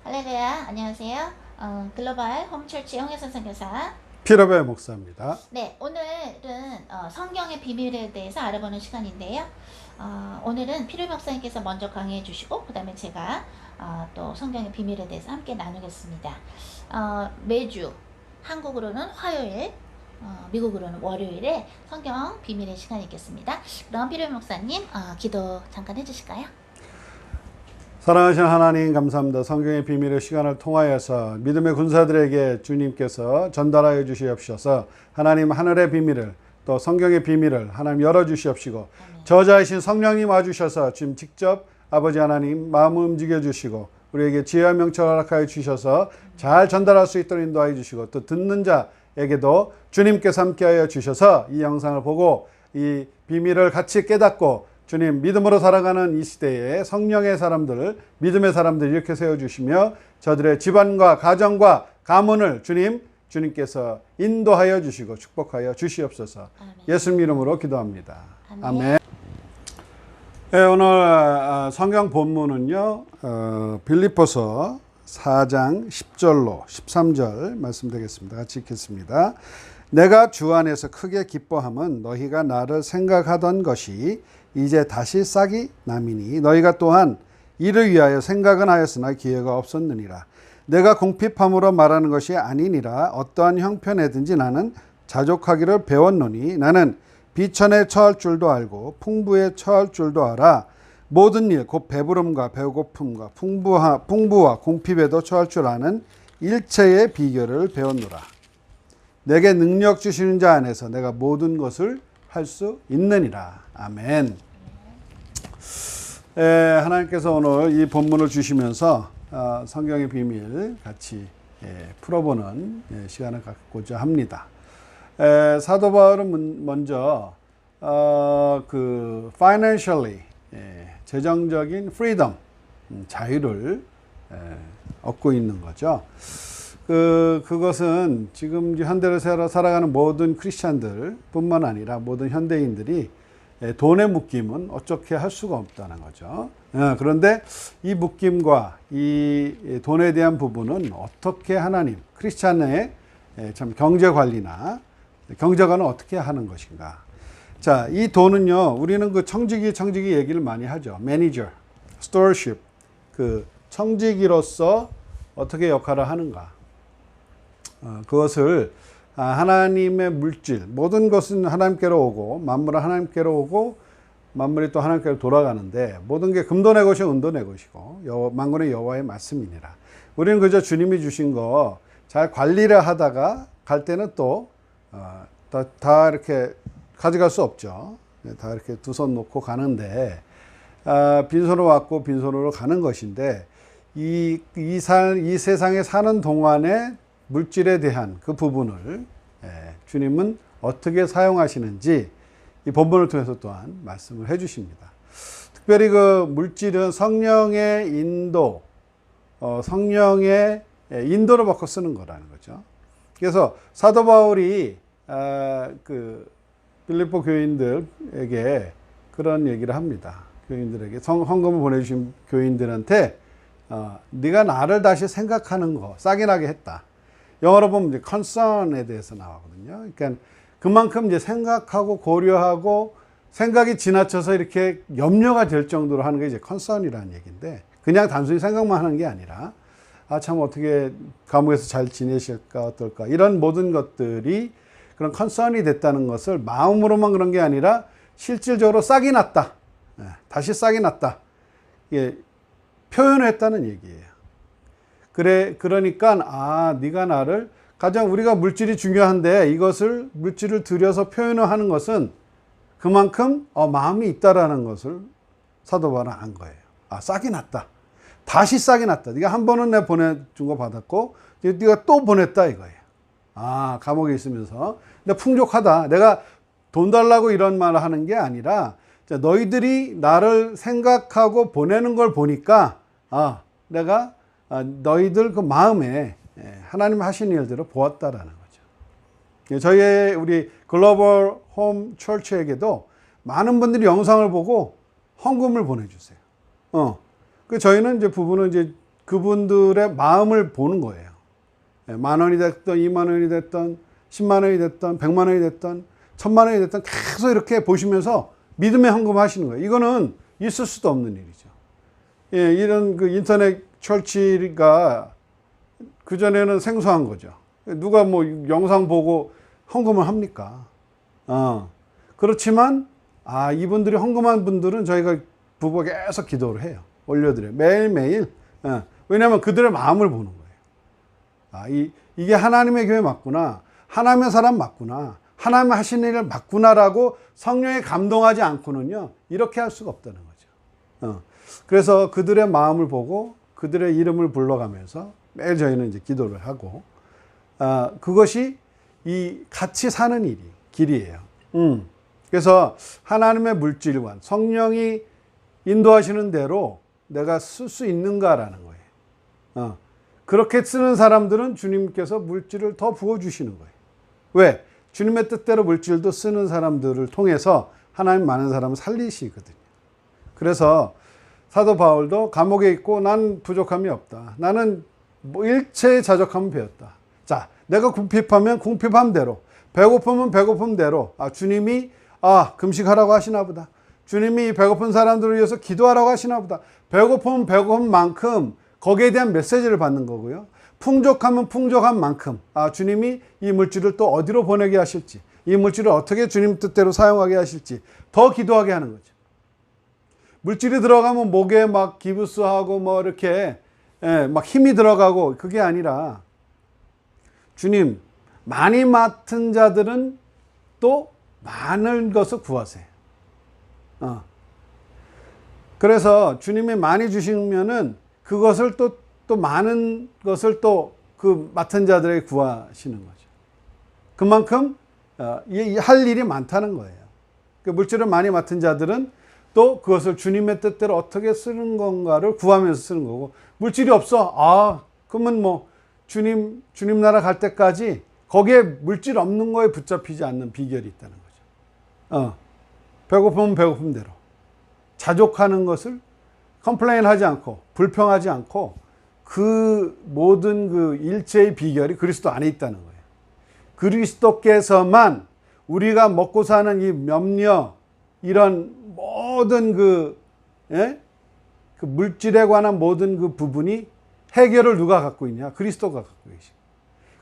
할렐루야, 안녕하세요. 글로벌 홈철치 홍혜선 선교사. 피러베 목사입니다. 네, 오늘은 성경의 비밀에 대해서 알아보는 시간인데요. 오늘은 피러 목사님께서 먼저 강의해 주시고, 그 다음에 제가 또 성경의 비밀에 대해서 함께 나누겠습니다. 매주 한국으로는 화요일, 미국으로는 월요일에 성경 비밀의 시간이 있겠습니다. 그럼 피러 목사님 기도 잠깐 해주실까요? 사랑하신 하나님 감사합니다. 성경의 비밀의 시간을 통하여서 믿음의 군사들에게 주님께서 전달하여 주시옵소서. 하나님 하늘의 비밀을 또 성경의 비밀을 하나님 열어주시옵시고 저자이신 성령님 와주셔서 지금 직접 아버지 하나님 마음을 움직여 주시고 우리에게 지혜와 명철을 허락하여 주셔서 잘 전달할 수 있도록 인도하여 주시고 또 듣는 자에게도 주님께서 함께하여 주셔서 이 영상을 보고 이 비밀을 같이 깨닫고 주님 믿음으로 살아가는 이 시대에 성령의 사람들, 믿음의 사람들 이렇게 세워주시며 저들의 집안과 가정과 가문을 주님께서 인도하여 주시고 축복하여 주시옵소서. 아멘. 예수님 이름으로 기도합니다. 아멘. 아멘. 네, 오늘 성경 본문은요. 빌립보서 4장 10절로 13절 말씀드리겠습니다. 같이 읽겠습니다. 내가 주 안에서 크게 기뻐함은 너희가 나를 생각하던 것이 이제 다시 싹이 남이니 너희가 또한 이를 위하여 생각은 하였으나 기회가 없었느니라. 내가 궁핍함으로 말하는 것이 아니니라. 어떠한 형편에든지 나는 자족하기를 배웠노니 나는 비천에 처할 줄도 알고 풍부에 처할 줄도 알아. 모든 일 곧 배부름과 배고픔과 풍부와 궁핍에도 처할 줄 아는 일체의 비결을 배웠노라. 내게 능력 주시는 자 안에서 내가 모든 것을 할 수 있느니라. 아멘. 하나님께서 오늘 이 본문을 주시면서 성경의 비밀 같이 풀어보는 시간을 갖고자 합니다. 사도 바울은 먼저 그 financially 재정적인 freedom 자유를 얻고 있는 거죠. 그것은 지금 현대를 살아가는 모든 크리스찬들 뿐만 아니라 모든 현대인들이 돈의 묶임은 어떻게 할 수가 없다는 거죠. 그런데 이 묶임과 이 돈에 대한 부분은 어떻게 하나님, 크리스찬의 참 경제 관리나 경제관은 어떻게 하는 것인가. 자, 이 돈은요, 우리는 그 청지기 얘기를 많이 하죠. 매니저, 스토어십, 그 청지기로서 어떻게 역할을 하는가. 그것을 하나님의 물질, 모든 것은 하나님께로 오고 만물은 하나님께로 오고 만물이 또 하나님께로 돌아가는데 모든 게 금도 내 것이고 은도 내 것이고 만군의 여호와의 말씀이니라. 우리는 그저 주님이 주신 거 잘 관리를 하다가 갈 때는 또 다 이렇게 가져갈 수 없죠. 다 이렇게 두 손 놓고 가는데 빈손으로 왔고 빈손으로 가는 것인데 이 세상에 사는 동안에 물질에 대한 그 부분을 주님은 어떻게 사용하시는지 이 본문을 통해서 또한 말씀을 해 주십니다. 특별히 그 물질은 성령의 인도, 성령의 인도를 받고 쓰는 거라는 거죠. 그래서 사도 바울이 그 빌립보 교인들에게 그런 얘기를 합니다. 교인들에게 헌금을 보내주신 교인들한테 네가 나를 다시 생각하는 거 싹이 나게 했다. 영어로 보면 이제 concern에 대해서 나오거든요. 그러니까 그만큼 이제 생각하고 고려하고 생각이 지나쳐서 이렇게 염려가 될 정도로 하는 게 이제 concern이라는 얘기인데 그냥 단순히 생각만 하는 게 아니라 참 어떻게 감옥에서 잘 지내실까 어떨까 이런 모든 것들이 그런 concern이 됐다는 것을 마음으로만 그런 게 아니라 실질적으로 싹이 났다. 다시 싹이 났다. 표현을 했다는 얘기예요. 그러니까 네가 나를 가장 우리가 물질이 중요한데 이것을 물질을 들여서 표현을 하는 것은 그만큼 마음이 있다라는 것을 사도 바울은 안 거예요. 싹이 났다. 다시 싹이 났다. 네가 한 번은 내가 보내준 거 받았고 네가 또 보냈다 이거예요. 감옥에 있으면서 근데 풍족하다. 내가 돈 달라고 이런 말을 하는 게 아니라 너희들이 나를 생각하고 보내는 걸 보니까 내가 너희들 그 마음에 하나님 하신 일들을 보았다라는 거죠. 우리 글로벌 홈 철치에게도 많은 분들이 영상을 보고 헌금을 보내주세요. 저희는 이제 부부는 이제 그분들의 마음을 보는 거예요. 10,000원이 됐든 20,000원이 됐든 100,000원이 됐든 100,000원이 됐든 1,000,000원이 됐든 계속 이렇게 보시면서 믿음의 헌금하시는 거예요. 이거는 있을 수도 없는 일이죠. 예, 이런 그 인터넷 철치가 그전에는 생소한 거죠. 누가 뭐 영상 보고 헌금을 합니까? 그렇지만, 이분들이 헌금한 분들은 저희가 부부가 계속 기도를 해요. 올려드려요. 매일매일. 왜냐하면 그들의 마음을 보는 거예요. 이게 하나님의 교회 맞구나. 하나님의 사람 맞구나. 하나님 하시는 일을 맞구나라고 성령에 감동하지 않고는요, 이렇게 할 수가 없다는 거죠. 그래서 그들의 마음을 보고 그들의 이름을 불러가면서 매일 저희는 이제 기도를 하고, 그것이 이 같이 사는 길이에요. 그래서 하나님의 물질관, 성령이 인도하시는 대로 내가 쓸 수 있는가라는 거예요. 그렇게 쓰는 사람들은 주님께서 물질을 더 부어주시는 거예요. 왜? 주님의 뜻대로 물질도 쓰는 사람들을 통해서 하나님 많은 사람을 살리시거든요. 그래서 사도 바울도 감옥에 있고 난 부족함이 없다. 나는 뭐 일체의 자족함을 배웠다. 자, 내가 궁핍하면 궁핍함대로, 배고프면 배고픔대로, 주님이 금식하라고 하시나 보다. 주님이 배고픈 사람들을 위해서 기도하라고 하시나 보다. 배고프면 배고픈 만큼 거기에 대한 메시지를 받는 거고요. 풍족하면 풍족한 만큼 주님이 이 물질을 또 어디로 보내게 하실지, 이 물질을 어떻게 주님 뜻대로 사용하게 하실지 더 기도하게 하는 거죠. 물질이 들어가면 목에 막 기부스하고 뭐 이렇게 막 힘이 들어가고, 그게 아니라 주님, 많이 맡은 자들은 또 많은 것을 구하세요. 그래서 주님이 많이 주시면은 그것을 또 많은 것을 또 그 맡은 자들에게 구하시는 거죠. 그만큼 할 일이 많다는 거예요. 그 물질을 많이 맡은 자들은 또 그것을 주님의 뜻대로 어떻게 쓰는 건가를 구하면서 쓰는 거고, 물질이 없어. 그러면 뭐 주님 나라 갈 때까지 거기에 물질 없는 거에 붙잡히지 않는 비결이 있다는 거죠. 배고프면 배고픔대로 자족하는 것을 컴플레인 하지 않고 불평하지 않고, 그 모든 그 일체의 비결이 그리스도 안에 있다는 거예요. 그리스도께서만 우리가 먹고 사는 이 염려, 이런 모든 그 물질에 관한 모든 그 부분이 해결을 누가 갖고 있냐? 그리스도가 갖고 계시고,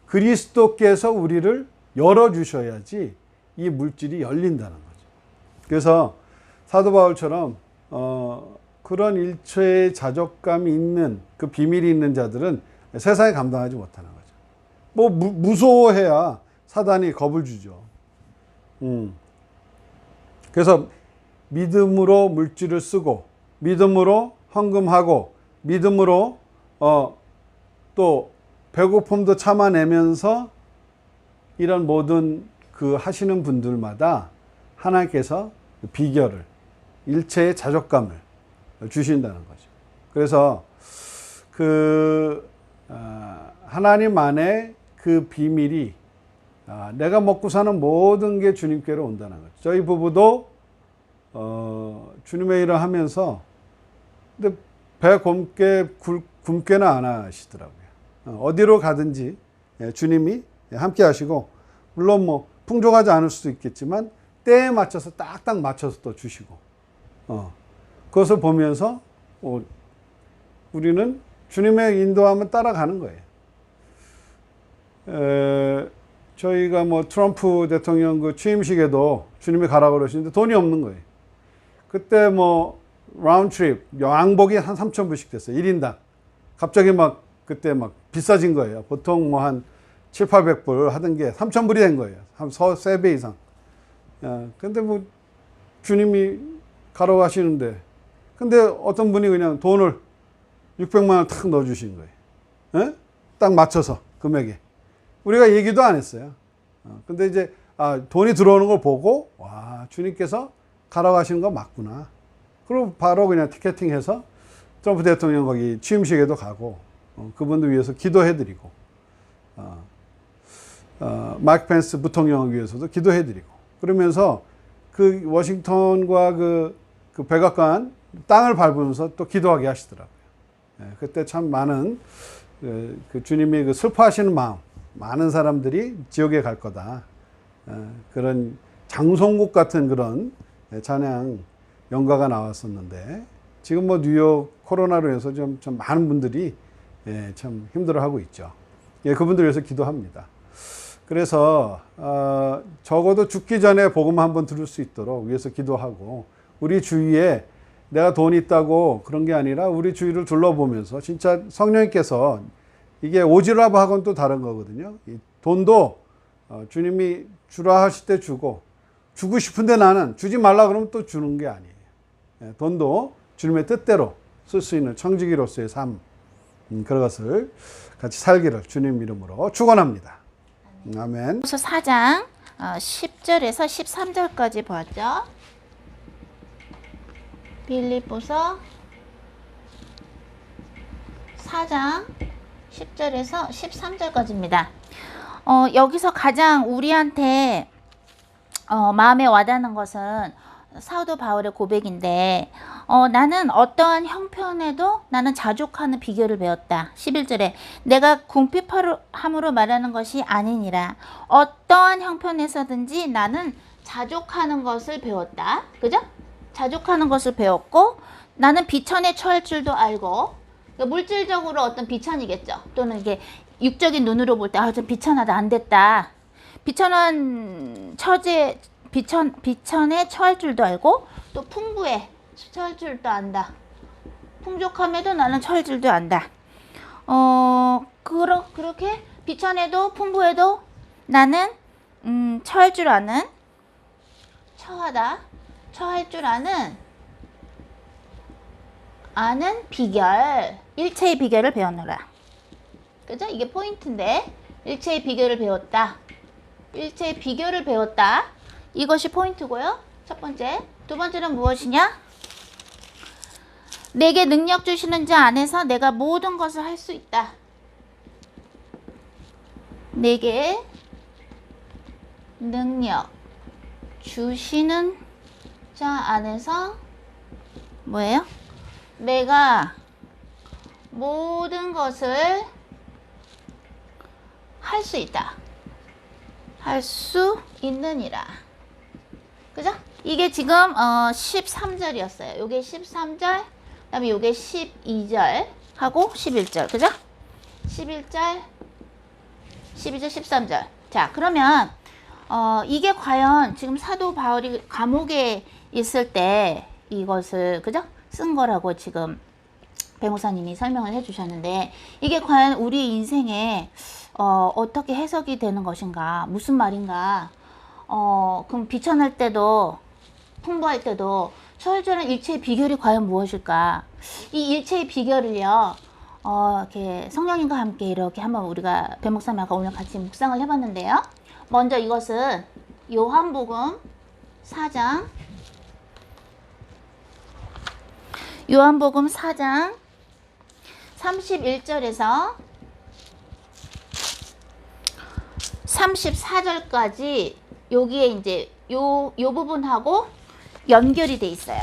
그리스도께서 우리를 열어주셔야지 이 물질이 열린다는 거죠. 그래서 사도 바울처럼 그런 일체의 자족감이 있는, 그 비밀이 있는 자들은 세상에 감당하지 못하는 거죠. 뭐 무서워해야 사단이 겁을 주죠. 그래서 믿음으로 물질을 쓰고, 믿음으로 헌금하고, 믿음으로 또 배고픔도 참아내면서 이런 모든 그 하시는 분들마다 하나님께서 비결을, 일체의 자족감을 주신다는 거죠. 그래서 하나님 안에 그 비밀이, 내가 먹고 사는 모든 게 주님께로 온다는 거죠. 저희 부부도 주님의 일을 하면서 근데 배 굶게는 안 하시더라고요. 어디로 가든지 주님이 함께 하시고, 물론 뭐 풍족하지 않을 수도 있겠지만 때에 맞춰서 딱딱 맞춰서 또 주시고, 그것을 보면서 우리는 주님의 인도함을 따라가는 거예요. 저희가 뭐 트럼프 대통령 그 취임식에도 주님이 가라고 그러시는데 돈이 없는 거예요. 그때 뭐 라운드 트립 왕복이 한 3,000불씩 됐어요. 1인당. 갑자기 막 그때 막 비싸진 거예요. 보통 뭐 한 700~800불 하던 게 3,000불이 된 거예요. 한 3배 이상. 근데 뭐 주님이 가라고 하시는데, 근데 어떤 분이 그냥 돈을 600만 원 탁 넣어주신 거예요. 딱 맞춰서 금액에. 우리가 얘기도 안 했어요. 근데 이제 돈이 들어오는 걸 보고, 와, 주님께서 가라고 하시는 거 맞구나. 그리고 바로 그냥 티켓팅해서 트럼프 대통령 거기 취임식에도 가고, 그분들 위해서 기도해드리고, 마이크 펜스 부통령을 위해서도 기도해드리고, 그러면서 그 워싱턴과 그 백악관 땅을 밟으면서 또 기도하게 하시더라고요. 그때 참 많은 그 주님이 그 슬퍼하시는 마음, 많은 사람들이 지옥에 갈 거다. 그런 장송곡 같은 그런 찬양 연가가 나왔었는데 지금 뭐 뉴욕 코로나로 인해서 좀 많은 분들이 참 힘들어하고 있죠. 그분들 위해서 기도합니다. 그래서 적어도 죽기 전에 복음 한번 들을 수 있도록 위해서 기도하고 우리 주위에 내가 돈이 있다고 그런 게 아니라 우리 주위를 둘러보면서 진짜 성령님께서 이게 오지랖하고는 또 다른 거거든요. 이 돈도 주님이 주라 하실 때 주고 싶은데 나는 주지 말라 그러면 또 주는 게 아니에요. 돈도 주님의 뜻대로 쓸 수 있는 청지기로서의 삶, 그런 것을 같이 살기를 주님 이름으로 축원합니다. 아멘. 그래서 4장 10절에서 13절까지 보았죠. 빌립보서 4장 10절에서 13절까지입니다. 여기서 가장 우리한테 마음에 와닿는 것은 사도 바울의 고백인데 나는 어떠한 형편에도 나는 자족하는 비결을 배웠다. 11절에 내가 궁핍함으로 말하는 것이 아니니라. 어떠한 형편에서든지 나는 자족하는 것을 배웠다. 그죠? 자족하는 것을 배웠고 나는 비천에 처할 줄도 알고, 그러니까 물질적으로 어떤 비천이겠죠. 또는 이게 육적인 눈으로 볼 때 좀 비천하다, 안 됐다. 비천한 처제 비천에 처할 줄도 알고 또 풍부에 처할 줄도 안다. 풍족함에도 나는 처할 줄도 안다. 그렇게 비천에도 풍부에도 나는 처할 줄 아는, 처할 줄 아는 비결, 일체의 비결을 배웠노라. 그죠? 이게 포인트인데 일체의 비결을 배웠다. 일체의 비결을 배웠다. 이것이 포인트고요. 첫 번째. 두 번째는 무엇이냐? 내게 능력 주시는 자 안에서 내가 모든 것을 할 수 있다. 내게 능력 주시는 자 안에서 뭐예요? 내가 모든 것을 할 수 있다. 할 수 있느니라. 그죠? 이게 지금 13절이었어요. 요게 13절, 그다음에 요게 12절 하고 11절. 그죠? 11절, 12절, 13절. 자, 그러면 이게 과연 지금 사도 바울이 감옥에 있을 때 이것을 그죠? 쓴 거라고 지금 변호사님이 설명을 해 주셨는데, 이게 과연 우리 인생에 어떻게 해석이 되는 것인가, 무슨 말인가. 그럼 비천할 때도 풍부할 때도 처할 일체의 비결이 과연 무엇일까? 이 일체의 비결을요, 이렇게 성령님과 함께 이렇게 한번 우리가 배목사님과 오늘 같이 묵상을 해봤는데요. 먼저 이것은 요한복음 4장 31절에서 34절까지 여기에 이제 요 부분하고 연결이 돼 있어요.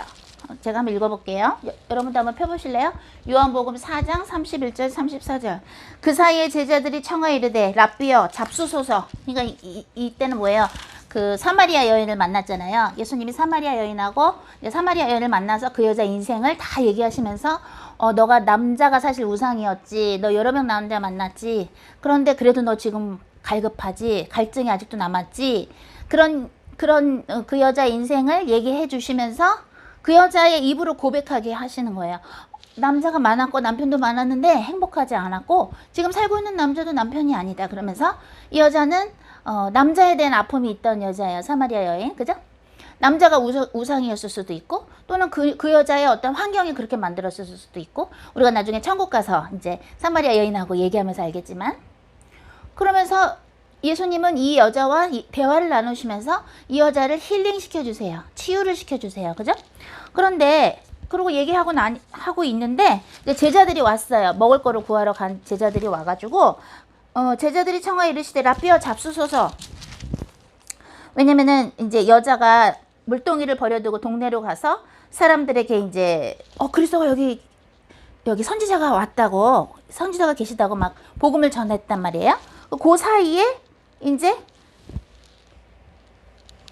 제가 한번 읽어볼게요. 여러분도 한번 펴보실래요? 요한복음 4장 31절 34절. 그 사이에 제자들이 청하여 이르되 랍비여 잡수소서. 그러니까 이때는 뭐예요? 그 사마리아 여인을 만났잖아요. 예수님이 사마리아 여인하고 사마리아 여인을 만나서 그 여자 인생을 다 얘기하시면서 너가 남자가 사실 우상이었지. 너 여러 명 남자 만났지. 그런데 그래도 너 지금 갈급하지. 갈증이 아직도 남았지. 그런 그 여자 인생을 얘기해 주시면서 그 여자의 입으로 고백하게 하시는 거예요. 남자가 많았고 남편도 많았는데 행복하지 않았고 지금 살고 있는 남자도 남편이 아니다. 그러면서 이 여자는 남자에 대한 아픔이 있던 여자예요. 사마리아 여인. 그죠? 남자가 우상이었을 수도 있고 또는 그 여자의 어떤 환경이 그렇게 만들었을 수도 있고, 우리가 나중에 천국 가서 이제 사마리아 여인하고 얘기하면서 알겠지만, 그러면서 예수님은 이 여자와 대화를 나누시면서 이 여자를 힐링시켜 주세요. 치유를 시켜 주세요. 그죠? 그런데 그러고 얘기하고 하고 있는데 이제 제자들이 왔어요. 먹을 거를 구하러 간 제자들이 와가지고 제자들이 청하여 이르시되 랍비여 잡수소서. 왜냐면은 이제 여자가 물동이를 버려두고 동네로 가서 사람들에게 이제 그리스도가 여기 여기 선지자가 왔다고, 선지자가 계시다고 막 복음을 전했단 말이에요. 그 사이에 이제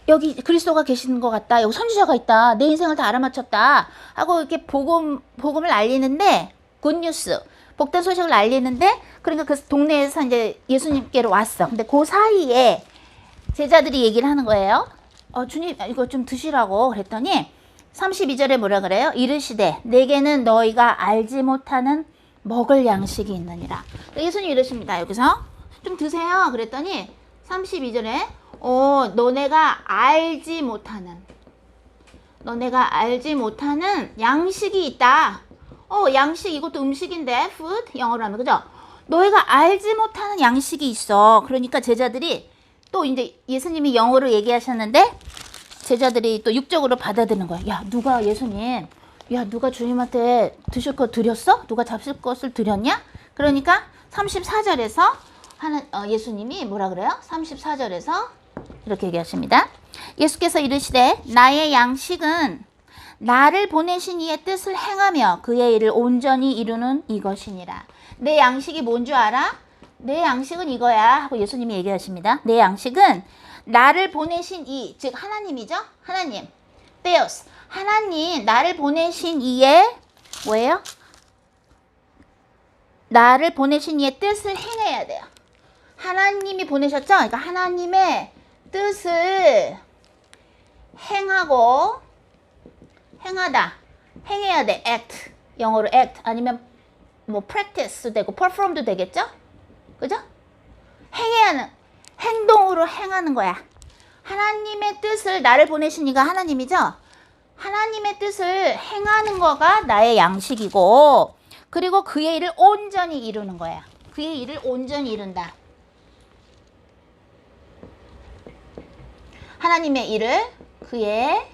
여기 그리스도가 계시는 것 같다. 여기 선지자가 있다. 내 인생을 다 알아맞혔다. 하고 이렇게 복음을 알리는데, 굿뉴스, 복된 소식을 알리는데, 그러니까 그 동네에서 이제 예수님께로 왔어. 근데 그 사이에 제자들이 얘기를 하는 거예요. 주님, 이거 좀 드시라고 그랬더니 32절에 뭐라 그래요? 이르시되 내게는 너희가 알지 못하는 먹을 양식이 있느니라. 예수님 이러십니다. 여기서 좀 드세요. 그랬더니 32절에 너네가 알지 못하는 양식이 있다. 양식, 이것도 음식인데 food 영어로 하면, 그죠? 너희가 알지 못하는 양식이 있어. 그러니까 제자들이 또 이제 예수님이 영어로 얘기하셨는데 제자들이 또 육적으로 받아들이는 거야. 야, 누가 주님한테 드실 거 드렸어? 누가 잡실 것을 드렸냐? 그러니까 34절에서 예수님이 뭐라 그래요? 34절에서 이렇게 얘기하십니다. 예수께서 이르시되 나의 양식은 나를 보내신 이의 뜻을 행하며 그의 일을 온전히 이루는 이것이니라. 내 양식이 뭔 줄 알아? 내 양식은 이거야 하고 예수님이 얘기하십니다. 내 양식은 나를 보내신 이, 즉 하나님이죠. 하나님, Theos, 하나님, 나를 보내신 이의 뭐예요? 나를 보내신 이의 뜻을 행해야 돼요. 하나님이 보내셨죠? 그러니까 하나님의 뜻을 행해야 돼. act, 영어로 act, 아니면 뭐 practice도 되고 perform도 되겠죠? 그죠? 행동으로 행하는 거야. 하나님의 뜻을, 나를 보내신 이가 하나님이죠? 하나님의 뜻을 행하는 거가 나의 양식이고, 그리고 그의 일을 온전히 이루는 거야. 그의 일을 온전히 이룬다. 하나님의 일을, 그의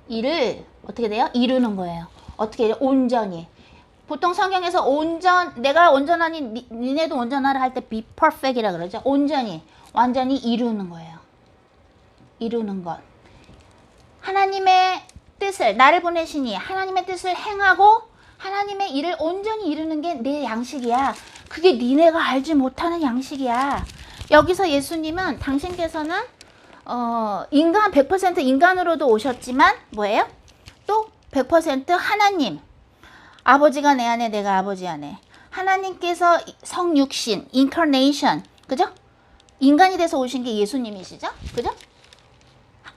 일을 어떻게 돼요? 이루는 거예요. 어떻게 해요? 온전히. 보통 성경에서 내가 온전하니 니네도 온전하라 할 때 be perfect이라 그러죠. 온전히, 완전히 이루는 거예요. 이루는 것. 하나님의 뜻을, 나를 보내시니 하나님의 뜻을 행하고 하나님의 일을 온전히 이루는 게 내 양식이야. 그게 니네가 알지 못하는 양식이야. 여기서 예수님은 당신께서는 인간 100% 인간으로도 오셨지만 뭐예요? 또 100% 하나님. 아버지가 내 안에, 내가 아버지 안에. 하나님께서 성육신, incarnation, 그죠? 인간이 돼서 오신 게 예수님이시죠? 그죠?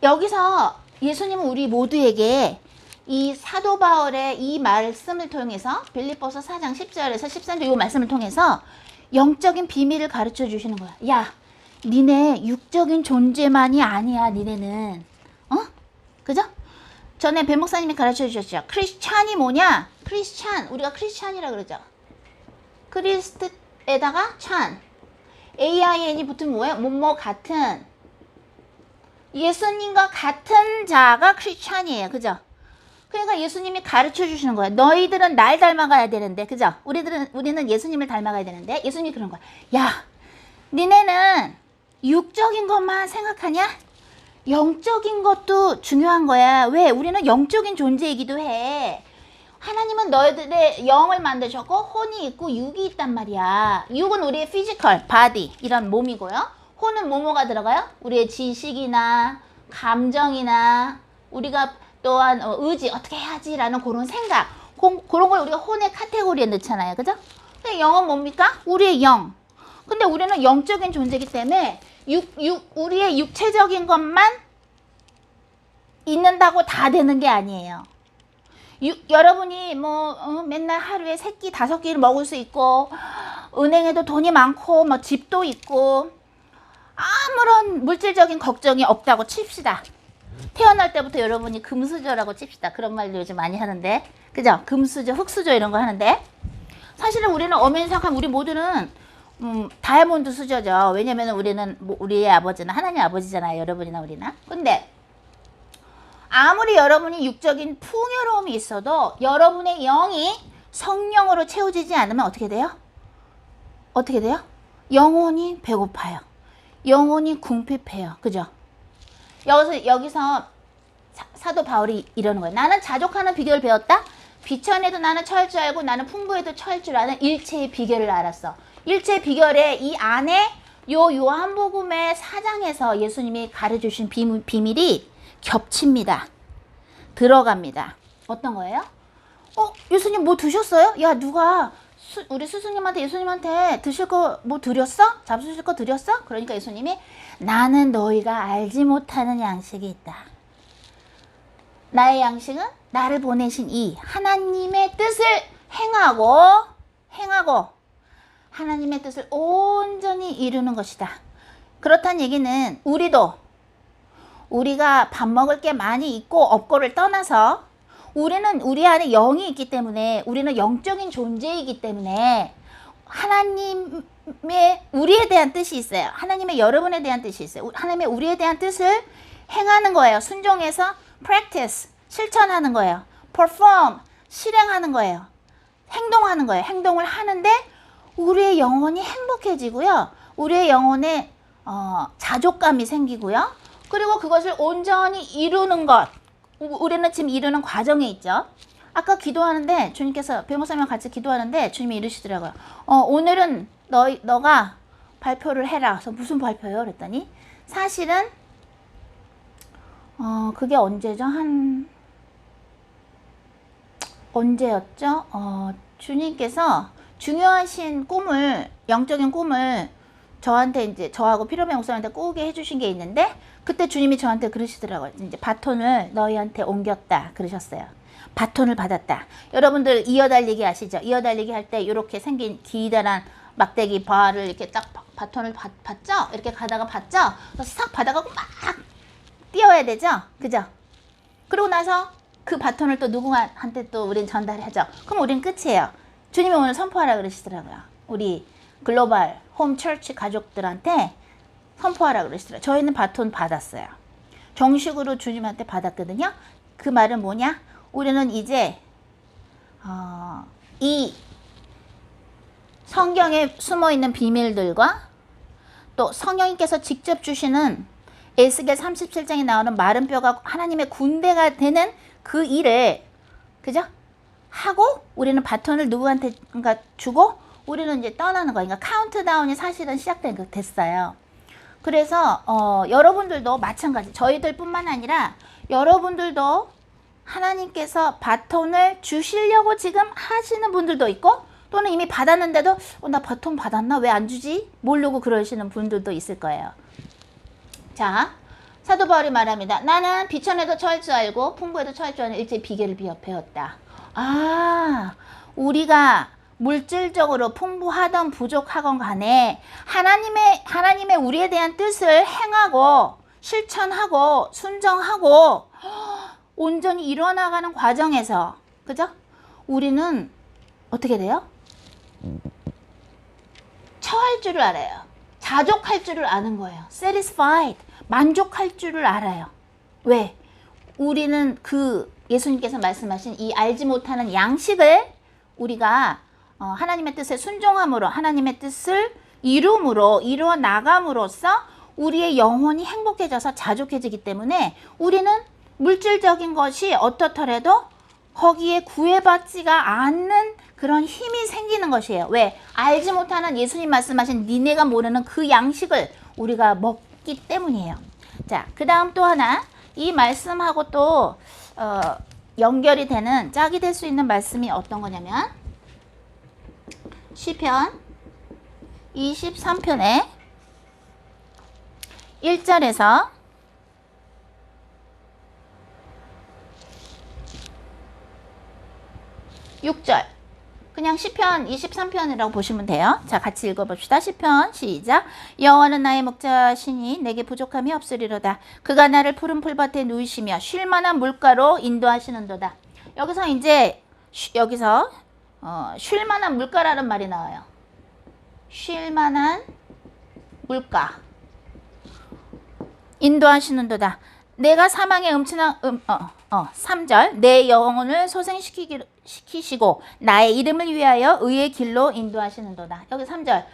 여기서 예수님은 우리 모두에게 이 사도 바울의 이 말씀을 통해서 빌립보서 4장 10절에서 13절 이 말씀을 통해서 영적인 비밀을 가르쳐 주시는 거야. 야, 니네 육적인 존재만이 아니야. 니네는 그죠? 전에 배 목사님이 가르쳐 주셨죠. 크리스찬이 뭐냐? 크리스찬, 우리가 크리스찬이라 그러죠. 크리스트에다가 찬, AIN이 붙으면 뭐예요? 뭐뭐 같은, 예수님과 같은 자가 크리스찬이에요. 그죠? 그러니까 예수님이 가르쳐 주시는 거야. 너희들은 날 닮아가야 되는데, 그죠? 우리는 예수님을 닮아가야 되는데, 예수님이 그런 거야. 야, 니네는 육적인 것만 생각하냐? 영적인 것도 중요한 거야. 왜? 우리는 영적인 존재이기도 해. 하나님은 너희들의 영을 만드셨고 혼이 있고 육이 있단 말이야. 육은 우리의 피지컬, 바디, 이런 몸이고요. 혼은 뭐뭐가 들어가요? 우리의 지식이나 감정이나 우리가 또한 의지, 어떻게 해야지라는 그런 생각, 그런 걸 우리가 혼의 카테고리에 넣잖아요. 그죠? 근데 영은 뭡니까? 우리의 영. 근데 우리는 영적인 존재이기 때문에 우리의 육체적인 것만 있는다고 다 되는 게 아니에요. 여러분이 맨날 하루에 3끼 5끼를 먹을 수 있고 은행에도 돈이 많고 집도 있고 아무런 물질적인 걱정이 없다고 칩시다. 태어날 때부터 여러분이 금수저라고 칩시다. 그런 말도 요즘 많이 하는데, 그죠? 금수저, 흙수저 이런 거 하는데, 사실은 우리는 엄연히 생각하면 우리 모두는 다이아몬드 수저죠. 왜냐면 우리는 우리의 아버지는 하나님 아버지잖아요. 여러분이나 우리나. 근데 아무리 여러분이 육적인 풍요로움이 있어도 여러분의 영이 성령으로 채워지지 않으면 어떻게 돼요? 어떻게 돼요? 영혼이 배고파요. 영혼이 궁핍해요. 그죠? 여기서 사도 바울이 이러는 거예요. 나는 자족하는 비결을 배웠다? 비천에도 나는 처할 줄 알고 나는 풍부에도 처할 줄 아는 일체의 비결을 알았어. 일체의 비결의 이 안에 요 요한복음의 4장에서 예수님이 가르쳐주신 비밀이 겹칩니다. 들어갑니다. 어떤 거예요? 예수님 뭐 드셨어요? 야, 누가 우리 스승님한테 예수님한테 드실 거 뭐 드렸어? 잡수실 거 드렸어? 그러니까 예수님이 나는 너희가 알지 못하는 양식이 있다. 나의 양식은 나를 보내신 이 하나님의 뜻을 행하고 하나님의 뜻을 온전히 이루는 것이다. 그렇다는 얘기는 우리가 밥 먹을 게 많이 있고 없고를 떠나서 우리는 우리 안에 영이 있기 때문에 우리는 영적인 존재이기 때문에 하나님의 우리에 대한 뜻이 있어요. 하나님의 여러분에 대한 뜻이 있어요. 하나님의 우리에 대한 뜻을 행하는 거예요. 순종해서 practice, 실천하는 거예요. perform, 실행하는 거예요. 행동하는 거예요. 행동을 하는데 우리의 영혼이 행복해지고요. 우리의 영혼에 자족감이 생기고요. 그리고 그것을 온전히 이루는 것. 우리는 지금 이루는 과정에 있죠. 아까 기도하는데 주님께서 변호사님과 같이 기도하는데 주님이 이러시더라고요. 오늘은 너가 발표를 해라. 그래서 무슨 발표요? 그랬더니 사실은 그게 언제죠? 언제였죠? 주님께서 중요하신 꿈을, 영적인 꿈을 저한테 이제 저하고 피로배 목사님한테 꾸게 해주신 게 있는데 그때 주님이 저한테 그러시더라고요. 이제 바톤을 너희한테 옮겼다 그러셨어요. 바톤을 받았다. 여러분들 이어달리기 아시죠? 이어달리기 할 때 이렇게 생긴 기다란 막대기 바를 이렇게 딱 바톤을 받죠? 이렇게 가다가 받죠? 그래서 싹 받아가고 막 뛰어야 되죠? 그죠? 그러고 나서 그 바톤을 또 누구한테 또 우린 전달하죠. 그럼 우린 끝이에요. 주님이 오늘 선포하라 그러시더라고요. 우리 글로벌 홈 처치 가족들한테 선포하라 그러시더라고요. 저희는 바톤 받았어요. 정식으로 주님한테 받았거든요. 그 말은 뭐냐? 우리는 이제 이 성경에 숨어있는 비밀들과 또 성령님께서 직접 주시는 에스겔 37장에 나오는 마른 뼈가 하나님의 군대가 되는 그 일을 그죠? 하고 우리는 바톤을 누구한테인가 주고 우리는 이제 떠나는 거예요. 그러니까 카운트다운이 사실은 됐어요. 그래서 여러분들도 마찬가지. 저희들 뿐만 아니라 여러분들도 하나님께서 바톤을 주시려고 지금 하시는 분들도 있고 또는 이미 받았는데도 나 바톤 받았나? 왜 안 주지? 모르고 그러시는 분들도 있을 거예요. 자, 사도 바울이 말합니다. 나는 비천에도 처할 줄 알고 풍부에도 처할 줄 아는 일체의 비결을 배웠다. 우리가 물질적으로 풍부하던 부족하건 간에 하나님의 우리에 대한 뜻을 행하고 실천하고 순정하고 온전히 이뤄나가는 과정에서 그죠? 우리는 어떻게 돼요? 처할 줄을 알아요. 자족할 줄을 아는 거예요. satisfied, 만족할 줄을 알아요. 왜? 우리는 그 예수님께서 말씀하신 이 알지 못하는 양식을 우리가 하나님의 뜻에 순종함으로 하나님의 뜻을 이루어 나감으로써 우리의 영혼이 행복해져서 자족해지기 때문에 우리는 물질적인 것이 어떻더라도 거기에 구애받지가 않는 그런 힘이 생기는 것이에요. 왜? 알지 못하는 예수님 말씀하신 니네가 모르는 그 양식을 우리가 먹기 때문이에요. 자, 그 다음 또 하나 이 말씀하고 또 연결이 되는 짝이 될 수 있는 말씀이 어떤 거냐면 시편 23편에 1절에서 6절 그냥 시편 23편이라고 보시면 돼요. 자, 같이 읽어봅시다. 시편 시작. 여호와는 나의 목자시니 내게 부족함이 없으리로다. 그가 나를 푸른 풀밭에 누이시며 쉴만한 물가로 인도하시는도다. 여기서 이제 쉴만한 물가라는 말이 나와요. 쉴만한 물가 인도하시는도다. 내가 사망의 음침한 3절 내 영혼을 소생시키시고 나의 이름을 위하여 의의 길로 인도하시는도다. 여기 3절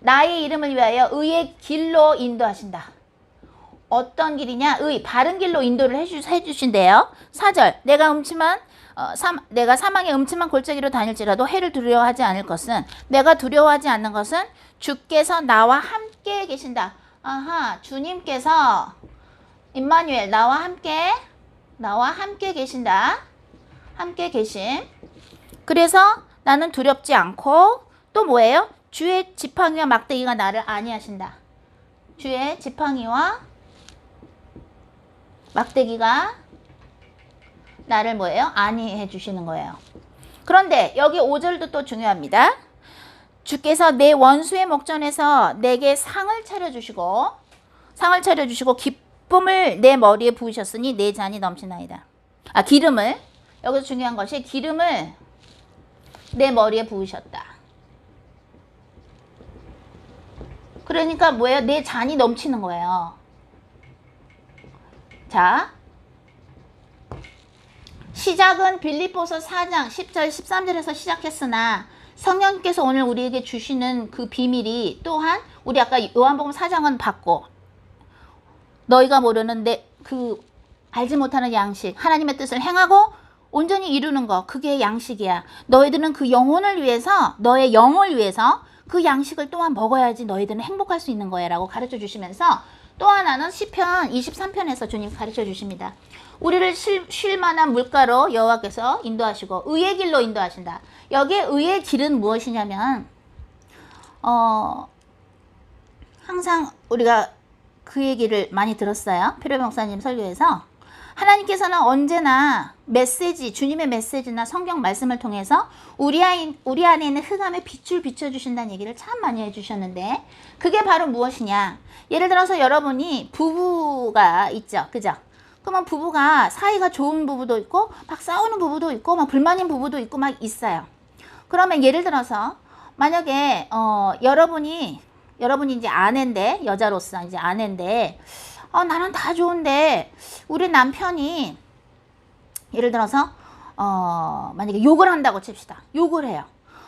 나의 이름을 위하여 의의 길로 인도하신다. 어떤 길이냐? 바른 길로 인도를 해주신대요. 4절 내가 음침한 내가 사망의 음침한 골짜기로 다닐지라도 해를 두려워하지 않을 것은, 내가 두려워하지 않는 것은 주께서 나와 함께 계신다. 아하, 주님께서 임마누엘 나와 함께 계신다. 함께 계심. 그래서 나는 두렵지 않고, 또 뭐예요? 주의 지팡이와 막대기가 나를 안위하신다. 주의 지팡이와 막대기가 나를 뭐예요? 안위해 주시는 거예요. 그런데 여기 5절도 또 중요합니다. 주께서 내 원수의 목전에서 내게 상을 차려주시고 기쁨을 내 머리에 부으셨으니 내 잔이 넘치나이다. 기름을, 여기서 중요한 것이 기름을 내 머리에 부으셨다. 그러니까 뭐예요? 내 잔이 넘치는 거예요. 자, 시작은 빌립보서 4장 10절 13절에서 시작했으나 성령께서 오늘 우리에게 주시는 그 비밀이 또한, 우리 아까 요한복음 4장은 봤고, 너희가 모르는 알지 못하는 양식, 하나님의 뜻을 행하고 온전히 이루는 거, 그게 양식이야. 너희들은 그 영혼을 위해서, 너의 영을 위해서 그 양식을 또한 먹어야지 너희들은 행복할 수 있는 거야 라고 가르쳐 주시면서, 또 하나는 시편 23편에서 주님 가르쳐 주십니다. 우리를 쉴 만한 물가로 여호와께서 인도하시고 의의 길로 인도하신다. 여기에 의의 길은 무엇이냐면, 항상 우리가 그 얘기를 많이 들었어요. 피로 목사님 설교에서. 하나님께서는 언제나 주님의 메시지나 성경 말씀을 통해서 우리 안에 있는 흑암에 빛을 비춰주신다는 얘기를 참 많이 해주셨는데, 그게 바로 무엇이냐. 예를 들어서 여러분이 부부가 있죠. 그죠? 그러면 부부가 사이가 좋은 부부도 있고 막 싸우는 부부도 있고 막 불만인 부부도 있고 막 있어요. 그러면 예를 들어서 만약에 여러분이 이제 아내인데, 여자로서 이제 아내인데, 나는 다 좋은데 우리 남편이 예를 들어서 만약에 욕을 한다고 칩시다. 욕을 해요.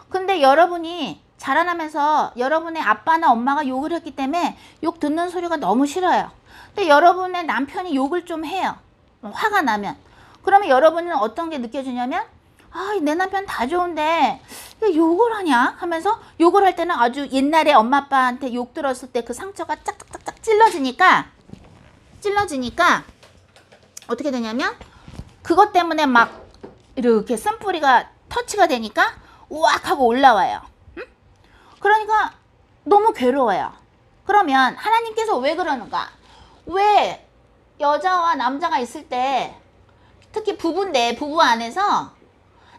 근데 여러분이 자라나면서 여러분의 아빠나 엄마가 욕을 했기 때문에 욕 듣는 소리가 너무 싫어요. 근데 여러분의 남편이 욕을 좀 해요. 화가 나면. 그러면 여러분은 어떤 게 느껴지냐면, 내 남편 다 좋은데 왜 욕을 하냐 하면서, 욕을 할 때는 아주 옛날에 엄마 아빠한테 욕 들었을 때 그 상처가 짝짝짝짝 찔러지니까 어떻게 되냐면, 그것 때문에 막 이렇게 쓴뿌리가 터치가 되니까 우악 하고 올라와요. 응? 그러니까 너무 괴로워요. 그러면 하나님께서 왜 그러는가? 왜 여자와 남자가 있을 때, 특히 부부인데 부부 안에서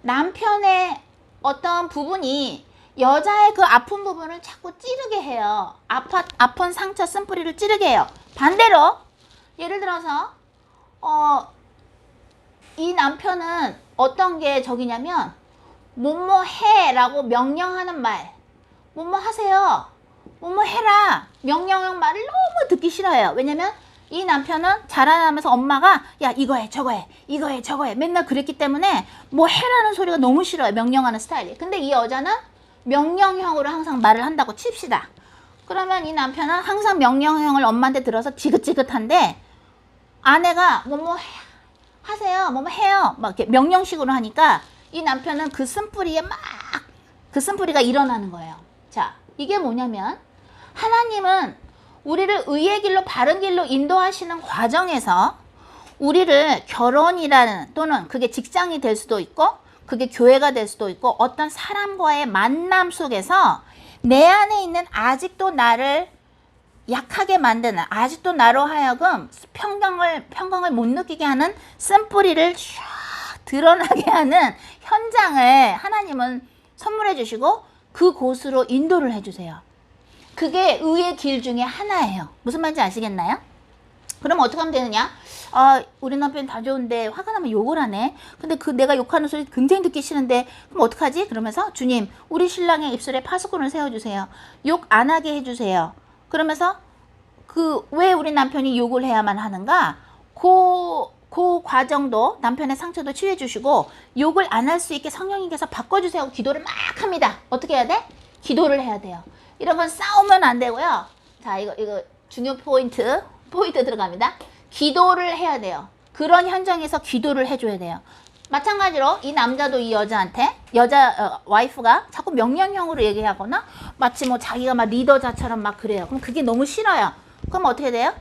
남편의 어떤 부분이 여자의 그 아픈 부분을 자꾸 찌르게 해요. 아픈 상처 쓴뿌리를 찌르게 해요. 반대로 예를 들어서 이 남편은 어떤 게 적이냐면, 뭐뭐 해라고 명령하는 말, 뭐뭐 하세요, 뭐뭐 해라, 명령형 말을 너무 듣기 싫어해요. 왜냐면 이 남편은 자라나면서 엄마가 야 이거 해 저거 해 이거 해 저거 해 맨날 그랬기 때문에 뭐 해라는 소리가 너무 싫어요. 명령하는 스타일이. 근데 이 여자는 명령형으로 항상 말을 한다고 칩시다. 그러면 이 남편은 항상 명령형을 엄마한테 들어서 지긋지긋한데, 아내가 뭐뭐 하세요, 뭐뭐 해요 막 이렇게 명령식으로 하니까 이 남편은 그 쓴뿌리가 일어나는 거예요. 자, 이게 뭐냐면, 하나님은 우리를 의의 길로, 바른 길로 인도하시는 과정에서 우리를 결혼이라는, 또는 그게 직장이 될 수도 있고 그게 교회가 될 수도 있고 어떤 사람과의 만남 속에서 내 안에 있는 아직도 나를 약하게 만드는, 아직도 나로 하여금 평강을 못 느끼게 하는 쓴뿌리를 쫙 드러나게 하는 현장을 하나님은 선물해 주시고 그곳으로 인도를 해 주세요. 그게 의의 길 중에 하나예요. 무슨 말인지 아시겠나요? 그럼 어떻게 하면 되느냐? 우리 남편 다 좋은데 화가 나면 욕을 하네. 근데 내가 욕하는 소리 굉장히 듣기 싫은데 그럼 어떡하지? 그러면서 주님, 우리 신랑의 입술에 파수꾼을 세워주세요. 욕 안 하게 해주세요. 그러면서 왜 우리 남편이 욕을 해야만 하는가? 그 과정도, 남편의 상처도 치유해 주시고 욕을 안 할 수 있게 성령님께서 바꿔주세요. 기도를 막 합니다. 어떻게 해야 돼? 기도를 해야 돼요. 이런 건 싸우면 안 되고요. 자, 이거 중요 포인트 들어갑니다. 기도를 해야 돼요. 그런 현장에서 기도를 해줘야 돼요. 마찬가지로 이 남자도 이 여자한테 와이프가 자꾸 명령형으로 얘기하거나 마치 뭐 자기가 막 리더자처럼 막 그래요. 그럼 그게 너무 싫어요. 그럼 어떻게 돼요?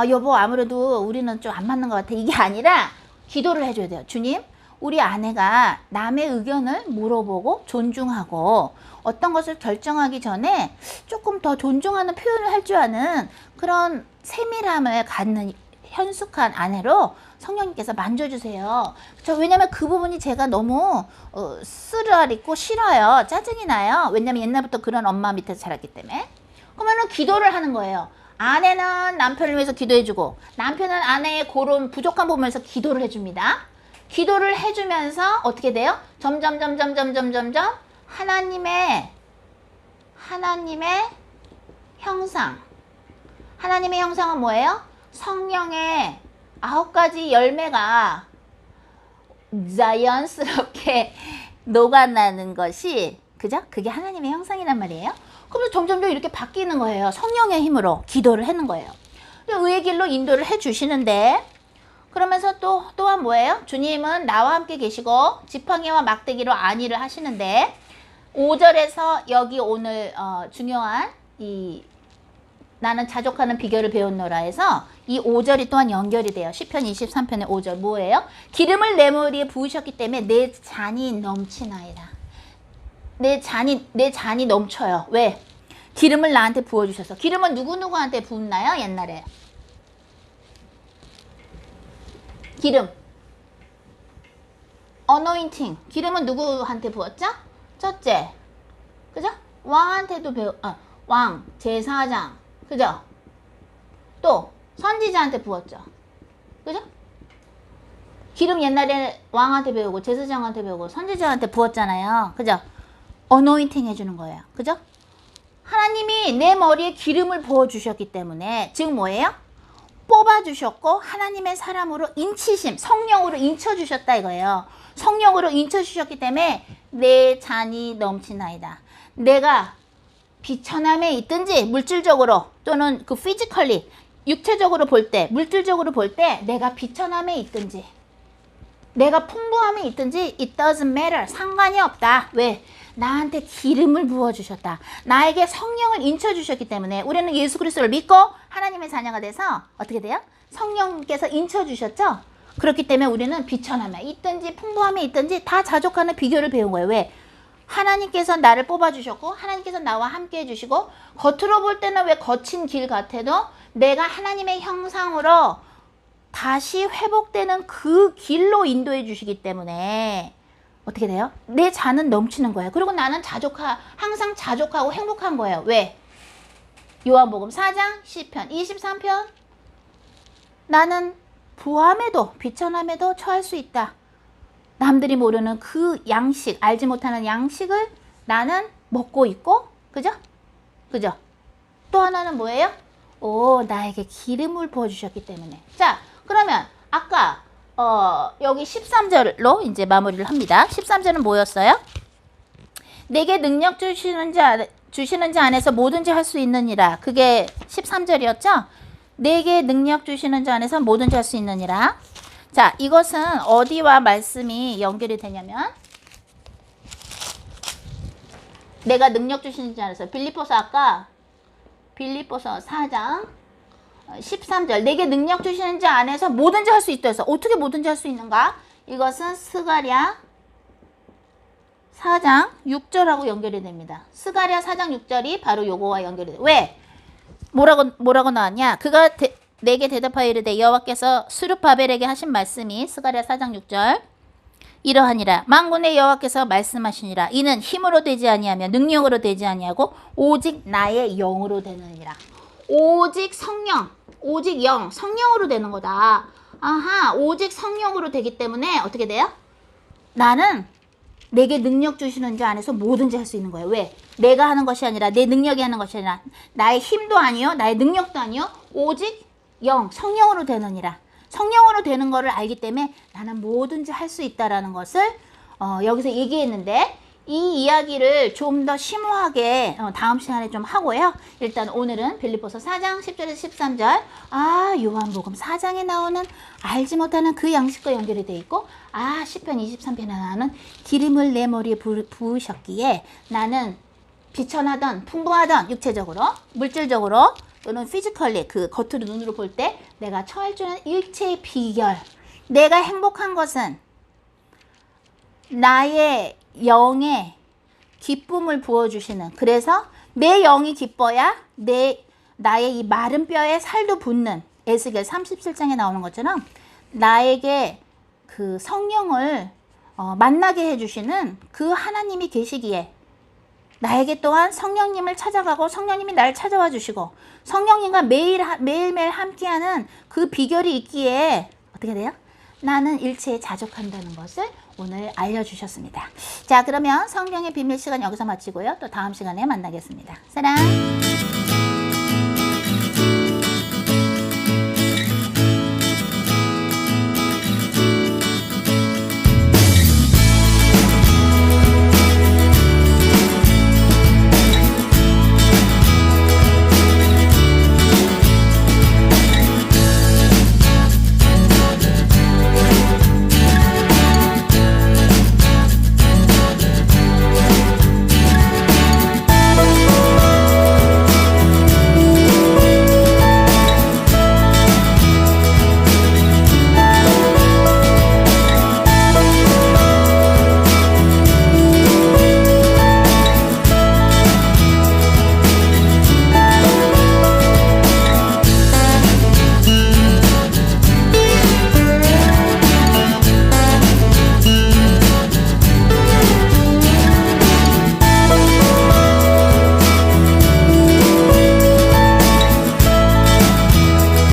여보 아무래도 우리는 좀 안 맞는 것 같아. 이게 아니라 기도를 해줘야 돼요. 주님, 우리 아내가 남의 의견을 물어보고 존중하고 어떤 것을 결정하기 전에 조금 더 존중하는 표현을 할 줄 아는 그런 세밀함을 갖는 현숙한 아내로 성령님께서 만져주세요. 왜냐면 그 부분이 제가 너무 쓰라리고 싫어요. 짜증이 나요. 왜냐면 옛날부터 그런 엄마 밑에서 자랐기 때문에. 그러면은 기도를 하는 거예요. 아내는 남편을 위해서 기도해주고 남편은 아내의 그런 부족한 부분을 위해서 기도를 해줍니다. 기도를 해주면서 어떻게 돼요? 점점 하나님의 형상. 하나님의 형상은 뭐예요? 성령의 9가지 열매가 자연스럽게 녹아나는 것이, 그죠? 그게 하나님의 형상이란 말이에요. 그러면서 점점 이렇게 바뀌는 거예요. 성령의 힘으로 기도를 하는 거예요. 의의 길로 인도를 해 주시는데, 그러면서 또한 뭐예요? 주님은 나와 함께 계시고 지팡이와 막대기로 안위를 하시는데, 5절에서 여기 오늘 중요한 이 나는 자족하는 비결을 배웠노라에서 이 5절이 또한 연결이 돼요. 시편 23편의 5절 뭐예요? 기름을 내 머리에 부으셨기 때문에 내 잔이 넘치나이다. 내 잔이 넘쳐요. 왜? 기름을 나한테 부어주셔서. 기름은 누구한테 부었나요? 옛날에 기름, 어노인팅. 기름은 누구한테 부었죠? 첫째, 그죠? 왕한테도 왕, 제사장, 그죠? 또 선지자한테 부었죠. 그죠? 기름 옛날에 왕한테 배우고 제사장한테 배우고 선지자한테 부었잖아요. 그죠? 어노인팅 해주는 거예요. 그죠? 하나님이 내 머리에 기름을 부어주셨기 때문에, 즉 뭐예요? 뽑아주셨고 하나님의 사람으로 인치심, 성령으로 인쳐주셨다 이거예요. 성령으로 인쳐주셨기 때문에 내 잔이 넘치나이다. 내가 비천함에 있든지 물질적으로 또는 그 피지컬리 육체적으로 볼 때, 물질적으로 볼 때 내가 비천함에 있든지 내가 풍부함에 있든지 it doesn't matter. 상관이 없다. 왜? 나한테 기름을 부어주셨다. 나에게 성령을 인쳐주셨기 때문에 우리는 예수 그리스도를 믿고 하나님의 자녀가 돼서 어떻게 돼요? 성령께서 인쳐주셨죠? 그렇기 때문에 우리는 비천함에 있든지 풍부함에 있든지 다 자족하는 비결을 배운 거예요. 왜? 하나님께서 나를 뽑아주셨고 하나님께서 나와 함께 해주시고 겉으로 볼 때는 왜 거친 길 같아도 내가 하나님의 형상으로 다시 회복되는 그 길로 인도해 주시기 때문에 어떻게 돼요? 내 잔은 넘치는 거예요. 그리고 나는 항상 자족하고 행복한 거예요. 왜? 요한복음 4장, 시편 23편. 나는 부함에도 비천함에도 처할 수 있다. 남들이 모르는 그 양식, 알지 못하는 양식을 나는 먹고 있고, 그죠? 그죠? 또 하나는 뭐예요? 나에게 기름을 부어주셨기 때문에. 자, 그러면 아까 여기 13절로 이제 마무리를 합니다. 13절은 뭐였어요? 내게 능력 주시는 자 안에서 뭐든지 할 수 있느니라. 그게 13절이었죠? 내게 능력 주시는 자 안에서 뭐든지 할 수 있느니라. 자, 이것은 어디와 말씀이 연결이 되냐면 내가 능력 주시는 자 안에서 빌립보서 4장 13절 내게 능력 주시는 자 안에서 뭐든지 할 수 있다 해서 어떻게 뭐든지 할 수 있는가? 이것은 스가랴 4장 6절하고 연결이 됩니다. 스가랴 4장 6절이 바로 요거와 연결이 돼요. 왜? 뭐라고 나왔냐? 그가 내게 대답하여 이르되 여호와께서 스룹바벨에게 하신 말씀이 스가랴 4장 6절 이러하니라. 만군의 여호와께서 말씀하시니라. 이는 힘으로 되지 아니하며 능력으로 되지 아니하고 오직 나의 영으로 되느니라. 오직 성령, 오직 영, 성령으로 되는 거다. 아하, 오직 성령으로 되기 때문에 어떻게 돼요? 나는 내게 능력 주시는 자 안에서 뭐든지 할 수 있는 거예요. 왜? 내가 하는 것이 아니라 내 능력이 하는 것이 아니라 나의 힘도 아니요 나의 능력도 아니요 오직 영, 성령으로 되느니라. 성령으로 되는 것을 알기 때문에 나는 뭐든지 할 수 있다라는 것을 여기서 얘기했는데 이 이야기를 좀 더 심오하게 다음 시간에 좀 하고요. 일단 오늘은 빌립보서 4장 10절에서 13절, 요한복음 4장에 나오는 알지 못하는 그 양식과 연결이 돼 있고, 시편 23편에 나오는 기름을 내 머리에 부으셨기에 나는 비천하던 풍부하던 육체적으로, 물질적으로 또는 피지컬리, 그 겉으로 눈으로 볼 때 내가 처할 줄 아는 일체의 비결, 내가 행복한 것은 나의 영에 기쁨을 부어주시는, 그래서 내 영이 기뻐야 나의 이 마른 뼈에 살도 붙는, 에스겔 37장에 나오는 것처럼 나에게 그 성령을 만나게 해주시는 그 하나님이 계시기에 나에게 또한 성령님을 찾아가고 성령님이 나를 찾아와 주시고 성령님과 매일매일 함께하는 그 비결이 있기에 어떻게 돼요? 나는 일체에 자족한다는 것을 오늘 알려주셨습니다. 자, 그러면 성령의 비밀 시간 여기서 마치고요. 또 다음 시간에 만나겠습니다. 사랑.